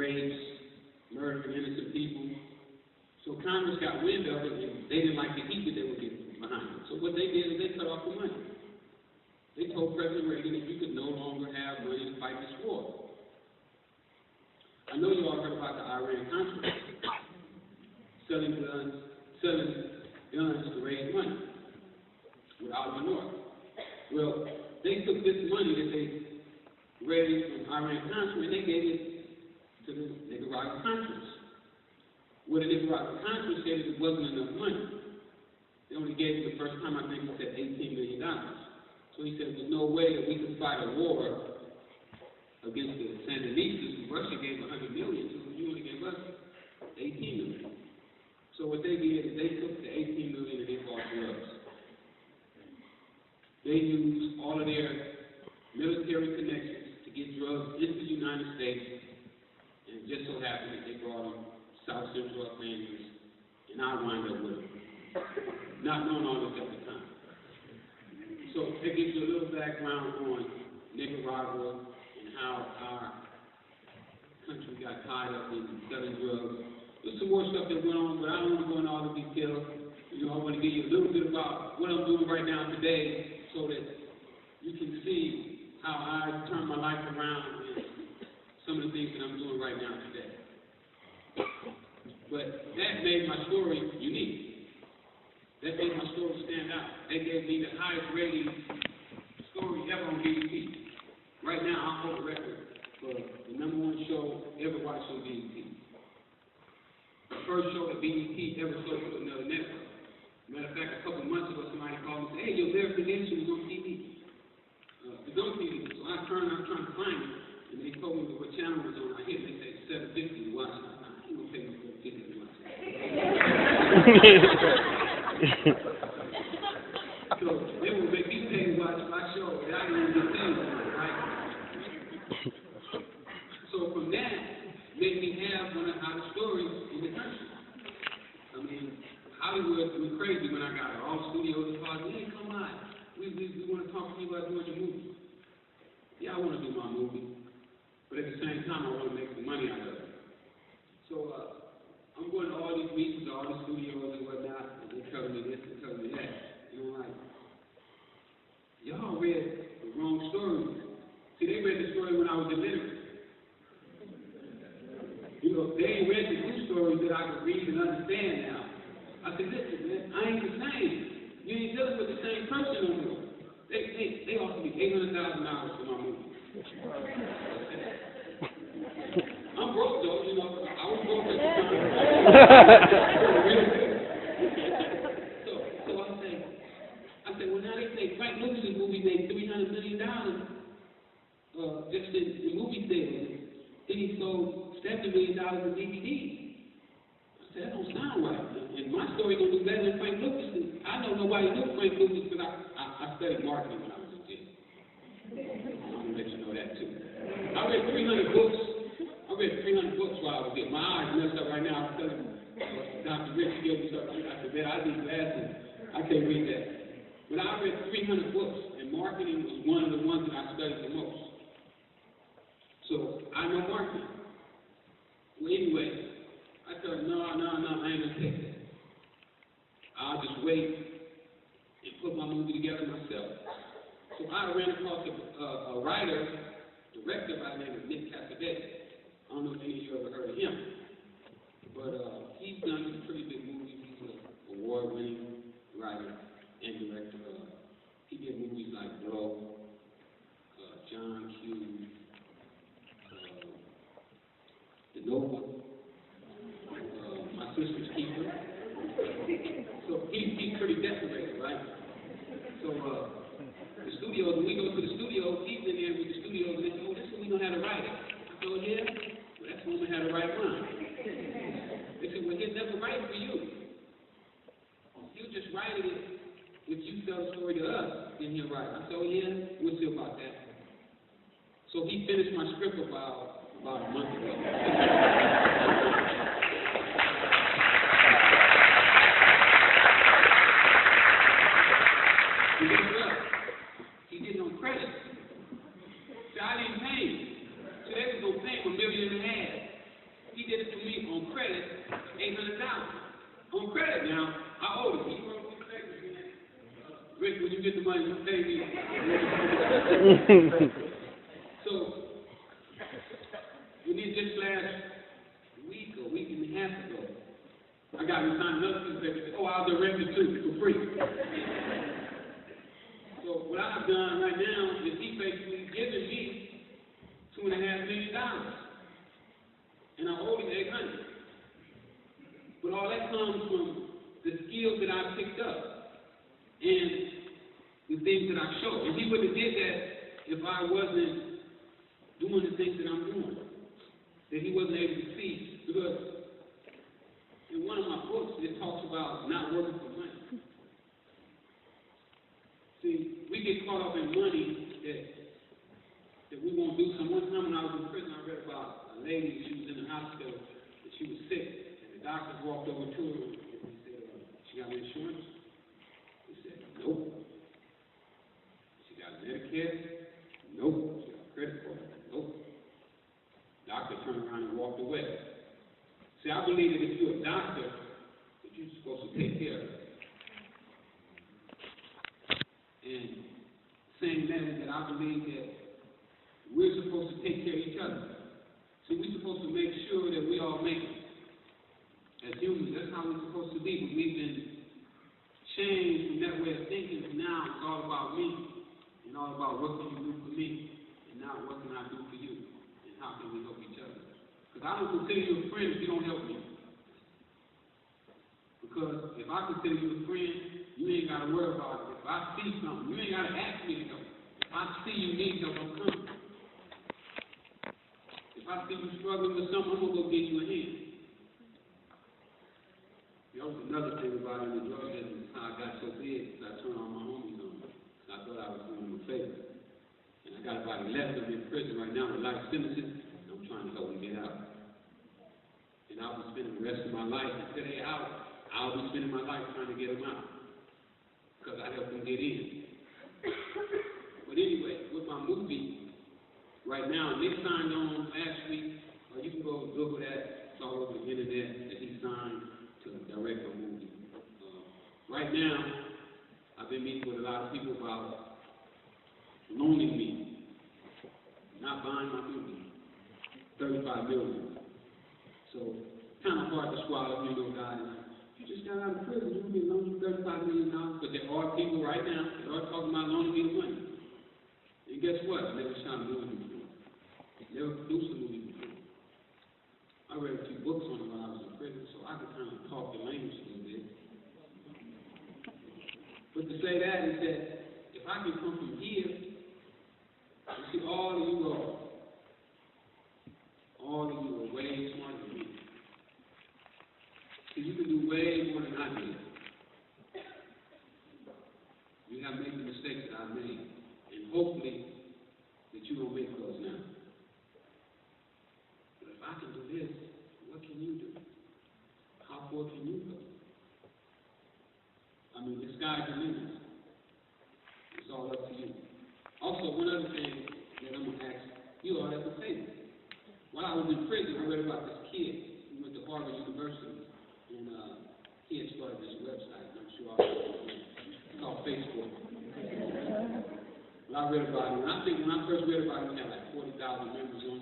rapes, murdering innocent people. So Congress got wind of it, and they didn't like the heat that they were getting behind it. So what they did is they cut off the money. They told President Reagan that you could no longer have money to fight this war. I know you all heard about the Iran-Contra, selling guns to raise money with Oliver North. Well, they took this money that they raised from Iran-Contra and they gave it to the Nicaraguan Contras. Well, the Nicaraguan Contras said it wasn't enough money. They only gave it the first time, I think he said $18 million. So he said there's no way that we could fight a war against the Sandinistas. Russia gave $100 million, so you only gave us $18 million. So what they did is they took the $18 million and they bought drugs. They used all of their military connections to get drugs into the United States, and just so happened that they brought them South Central Los Angeles, and I wind up with them. Not knowing all this at the time. So that gives you a little background on Nicaragua and how our country got tied up in selling drugs. There's some more stuff that went on, but I don't want to go into all the details. You know, I want to give you a little bit about what I'm doing right now today so that you can see how I turned my life around and some of the things that I'm doing right now today. But that made my story unique. That made my story stand out. They gave me the highest rating story ever on BET. Right now, I hold the record for the #1 show ever watched on BET. The first show that BET ever sold to another network. Matter of fact, a couple months ago, somebody called me and said, "Hey, your verification is on TV." It's on TV. So I turned, I'm trying to find it, and they told me what channel it was on. I hit it, they said 750 to watch it. I ain't gonna pay me 750 to watch it. So they will make me pay to watch my show, and I didn't even get paid for it, right? So from that, made me have one of the hottest stories in the country. I mean, Hollywood went crazy when I got it. All the studios called me, "Hey, come by. We want to talk to you about doing your movie." Yeah, I want to do my movie, but at the same time, I want to make some money out of it. So I'm going to all these meetings, all the studios and whatnot, and they're telling me this and telling me that. And I'm like, y'all read the wrong story. See, they read the story when I was illiterate. You know, they ain't read the new stories that I can read and understand now. I said, listen, man, I ain't the same. You ain't dealing with the same person no more. They offered me $800,000 for my movie. I'm broke though, you know. I was broke at the time. So I said, well now they say Frank Lucas's movie made $300 million just in movie sales. Then he sold $70 million in DVDs. I said, that don't sound right. And my story gonna do better than Frank Lucas. I know nobody knew Frank Lucas because I studied marketing when I was in jail. I'm gonna let you know that too. I read 300 books. I read 300 books while I was there. My eyes messed up right now. I'm telling you, Dr. Rich gave me something. I said, man, I need glasses. I can't read that. But I read 300 books, and marketing was one of the ones that I studied the most. So I know marketing. Well, anyway, I told him, no, I ain't gonna take that. I'll just wait and put my movie together myself. So I ran across a writer, director by the name of Nick Cassaday. I don't know if any of you ever heard of him, but he's done some pretty big movies. He's an award-winning writer and director. He did movies like Blow, John Q, The Notebook, My Sister's Keeper. So he's pretty decorated, right? So the studios, when we go to the studios, he's in there with the studios, and they say, oh, that's when we know how to write it. I said, oh, yeah? Well, that's when we know how to write mine. They said, well, he'll never write for you. He'll just write it if you tell the story to us, then he'll write. I said, oh, yeah? We'll see about that. So he finished my script about a month ago. He did no credit. So I didn't pay him. So they was going to pay him $1.5 million. So, we did just last week or week and a half ago, I got to sign another piece of paper. Oh, I'll direct it to for free. So what I've done right now is he basically given me $2.5 million, and I owe him $800. But all that comes from the skills that I picked up and the things that I showed. And he wouldn't have did that if I wasn't doing the things that I'm doing. That he wasn't able to see, because in one of my books it talks about not working for money. See, we get caught up in money that we won't do something. One time when I was in prison, I read about a lady. She was in the hospital and she was sick, and the doctors walked over to her and they said, "She got insurance?" He said, "Nope." "She got Medicare?" "Nope." "She got credit card?" "Nope." Doctor turned around and walked away. See, I believe that if you're a doctor, that you're supposed to take care of it. And saying that is that I believe that we're supposed to take care of each other. See, we're supposed to make sure that we all make it. As humans, that's how we're supposed to be. But we've been changed from that way of thinking, and now it's all about me, and all about what can you do for me, and now what can I do for you, and how can we help each other. Because I don't consider you a friend if you don't help me. Because if I consider you a friend, you ain't got to worry about it. If I see something, you ain't got to ask me to help. If I see you need help, I'm coming. If I see you struggling with something, I'm going to go get you a hand. That was another thing about in the drug business, how I got so big, because I turned all my homies on me. I thought I was doing them a favor. And I got about 11 of them in prison right now with life sentences, and I'm trying to help them get out. And I'll be spending the rest of my life, until they're out, I'll be spending my life trying to get them out. Because I helped them get in. But anyway, with my movie, right now, Nick signed on last week, or you can go Google that, it's all over the internet, that he signed to direct a movie. Right now, I've been meeting with a lot of people about loaning me, not buying my movie, $35 million. So, kind of hard to swallow, guys. You just got out of prison, you can loan you $35 million, but there are people right now that are talking about loaning me the money. And guess what? I never shot a movie before. Never produced a movie before. I read a few books on it when I was in prison, so I could kind of talk the language a little bit. But to say that is that if I can come from here, you see, all of you are way smarter than me. See, you can do way more than I did. You have made the mistakes that I made, and hopefully that you don't make those now. But if I can do this, what can you do? How far can you go? I mean, the sky's the limit. It's all up to you. Also, one other thing that I'm going to ask you all as a favor. While I was in prison, I read about this kid who went to Harvard University, and he had started this website. I'm sure I'll it's called Facebook. Well, I read about it, and I think when I first read about it, he had like 40,000 members on it.